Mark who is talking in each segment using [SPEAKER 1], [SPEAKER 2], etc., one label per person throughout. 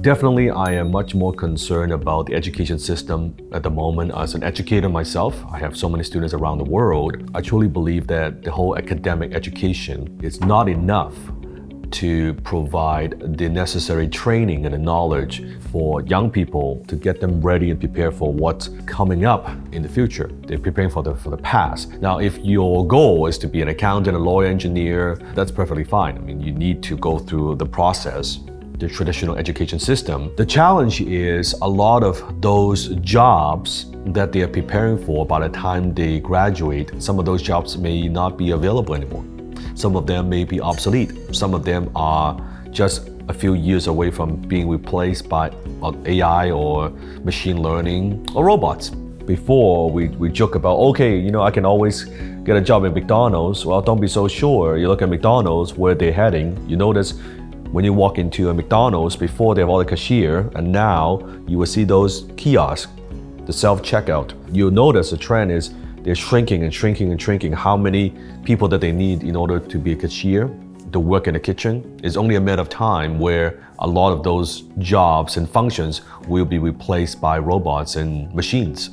[SPEAKER 1] Definitely, I am much more concerned about the education system at the moment. As an educator myself, I have so many students around the world. I truly believe that the whole academic education is not enough to provide the necessary training and the knowledge for young people to get them ready and prepare for what's coming up in the future. They're preparing for the past. Now, if your goal is to be an accountant, a lawyer, engineer, that's perfectly fine. I mean, you need to go through the process, the traditional education system. The challenge is a lot of those jobs that they are preparing for by the time they graduate, some of those jobs may not be available anymore. Some of them may be obsolete. Some of them are just a few years away from being replaced by AI or machine learning or robots. Before, we joke about, okay, I can always get a job at McDonald's. Well, don't be so sure. You look at McDonald's, where they're heading. You notice when you walk into a McDonald's, before they have all the cashier, and now you will see those kiosks, the self-checkout. You'll notice the trend is they're shrinking and shrinking and shrinking. How many people that they need in order to be a cashier, to work in the kitchen? It's only a matter of time where a lot of those jobs and functions will be replaced by robots and machines.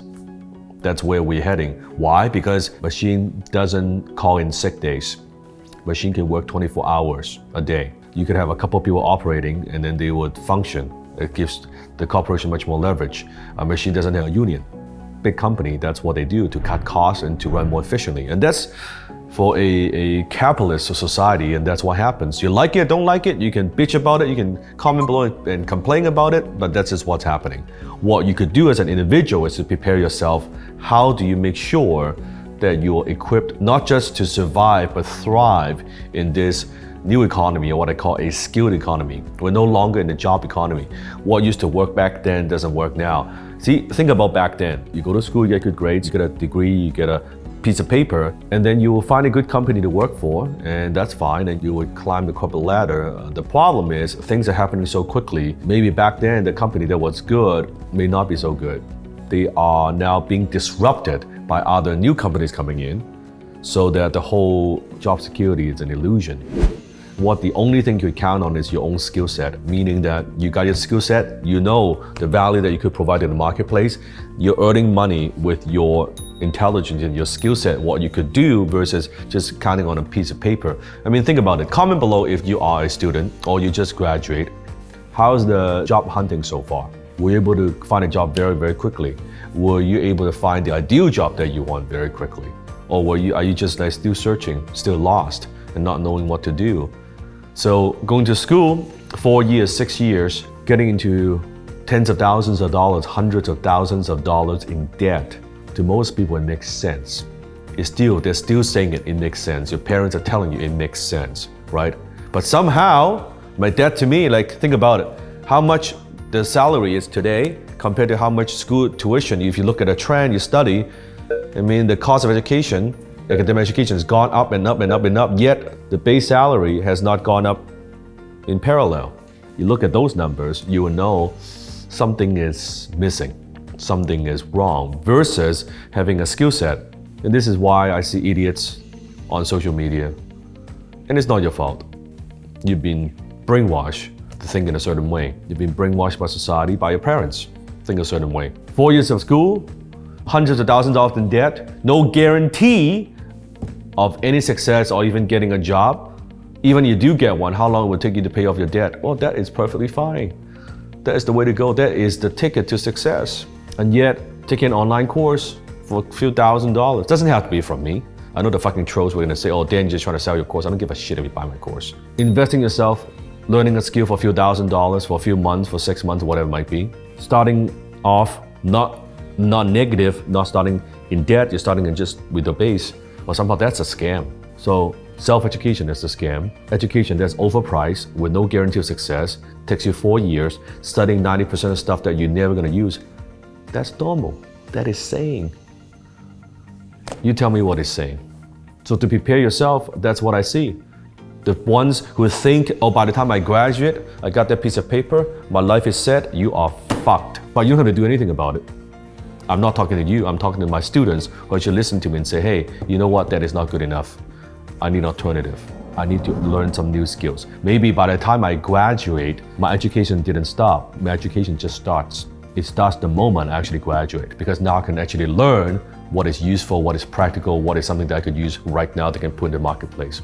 [SPEAKER 1] That's where we're heading. Why? Because machine doesn't call in sick days. Machine can work 24 hours a day. You could have a couple of people operating and then they would function. It gives the corporation much more leverage. A machine doesn't have a union. Big company, that's what they do to cut costs and to run more efficiently. And that's for a capitalist society, and that's what happens. You like it, don't like it, you can bitch about it, you can comment below it and complain about it, but that's just what's happening. What you could do as an individual is to prepare yourself. How do you make sure that you're equipped not just to survive, but thrive in this new economy, or what I call a skilled economy? We're no longer in the job economy. What used to work back then doesn't work now. See, think about back then. You go to school, you get good grades, you get a degree, you get a piece of paper, and then you will find a good company to work for, and that's fine, and you would climb the corporate ladder. The problem is things are happening so quickly. Maybe back then the company that was good may not be so good. They are now being disrupted by other new companies coming in, so that the whole job security is an illusion. The only thing you count on is your own skill set, meaning that you got your skill set, you know the value that you could provide in the marketplace, you're earning money with your intelligence and your skill set, what you could do versus just counting on a piece of paper. I mean, think about it. Comment below if you are a student or you just graduate. How's the job hunting so far? Were you able to find a job very, very quickly? Were you able to find the ideal job that you want very quickly? Or are you just still searching, still lost and not knowing what to do? So going to school, 4 years, 6 years, getting into tens of thousands of dollars, hundreds of thousands of dollars in debt, to most people it makes sense. They're still saying it makes sense. Your parents are telling you it makes sense, right? But somehow, my debt to me, think about it. How much the salary is today compared to how much school tuition. If you look at a trend, you study, I mean, the cost of education, academic education has gone up and up and up and up, yet the base salary has not gone up in parallel. You look at those numbers, you will know something is missing, something is wrong, versus having a skill set. And this is why I see idiots on social media. And it's not your fault. You've been brainwashed to think in a certain way. You've been brainwashed by society, by your parents, think a certain way. 4 years of school, hundreds of thousands of dollars in debt, no guarantee of any success or even getting a job. Even if you do get one, how long it will take you to pay off your debt? Well, that is perfectly fine. That is the way to go. That is the ticket to success. And yet, taking an online course for a few $1,000s. Doesn't have to be from me. I know the fucking trolls were gonna say, oh, Dan, you're just trying to sell your course. I don't give a shit if you buy my course. Investing yourself, learning a skill for a few $1,000s, for a few months, for 6 months, whatever it might be. Starting off not negative, not starting in debt, you're starting in just with the base. Well, somehow that's a scam. So self-education is a scam. Education that's overpriced with no guarantee of success, takes you 4 years, studying 90% of stuff that you're never gonna use. That's normal. That is sane. You tell me what is sane. So to prepare yourself, that's what I see. The ones who think, oh, by the time I graduate, I got that piece of paper, my life is set, you are fucked. But you don't have to do anything about it. I'm not talking to you, I'm talking to my students who should listen to me and say, hey, you know what, that is not good enough. I need an alternative. I need to learn some new skills. Maybe by the time I graduate, my education didn't stop. My education just starts. It starts the moment I actually graduate, because now I can actually learn what is useful, what is practical, what is something that I could use right now that can put in the marketplace.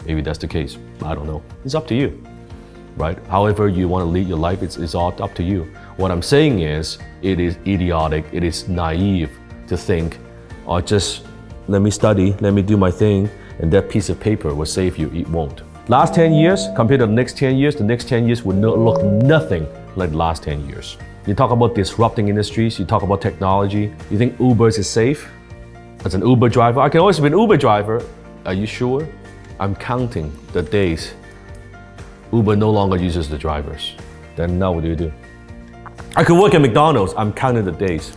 [SPEAKER 1] Maybe that's the case. I don't know. It's up to you, right? However you want to lead your life, it's all up to you. What I'm saying is, it is idiotic, it is naive to think, oh, just let me study, let me do my thing, and that piece of paper will save you. It won't. Last 10 years compared to the next 10 years, the next 10 years will look nothing like the last 10 years. You talk about disrupting industries, you talk about technology, you think Uber is safe? As an Uber driver, I can always be an Uber driver. Are you sure? I'm counting the days Uber no longer uses the drivers. Then now what do? I could work at McDonald's. I'm counting the days.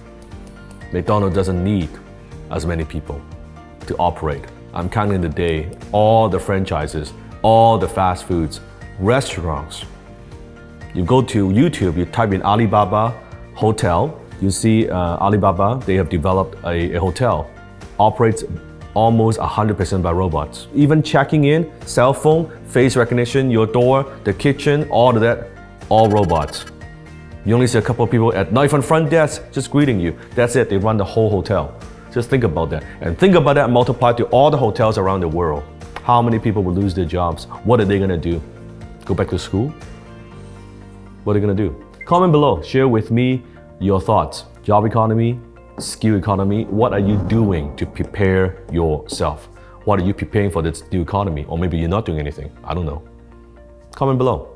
[SPEAKER 1] McDonald's doesn't need as many people to operate. I'm counting the day, all the franchises, all the fast foods, restaurants. You go to YouTube, you type in Alibaba hotel, you see Alibaba, they have developed a hotel, operates almost 100% by robots. Even checking in, cell phone, face recognition, your door, the kitchen, all of that, all robots. You only see a couple of people at not even front desk just greeting you. That's it, they run the whole hotel. Just think about that. And think about that multiplied to all the hotels around the world. How many people will lose their jobs? What are they gonna do? Go back to school? What are they gonna do? Comment below, share with me your thoughts. Job economy, skill economy, what are you doing to prepare yourself? What are you preparing for this new economy? Or maybe you're not doing anything, I don't know. Comment below.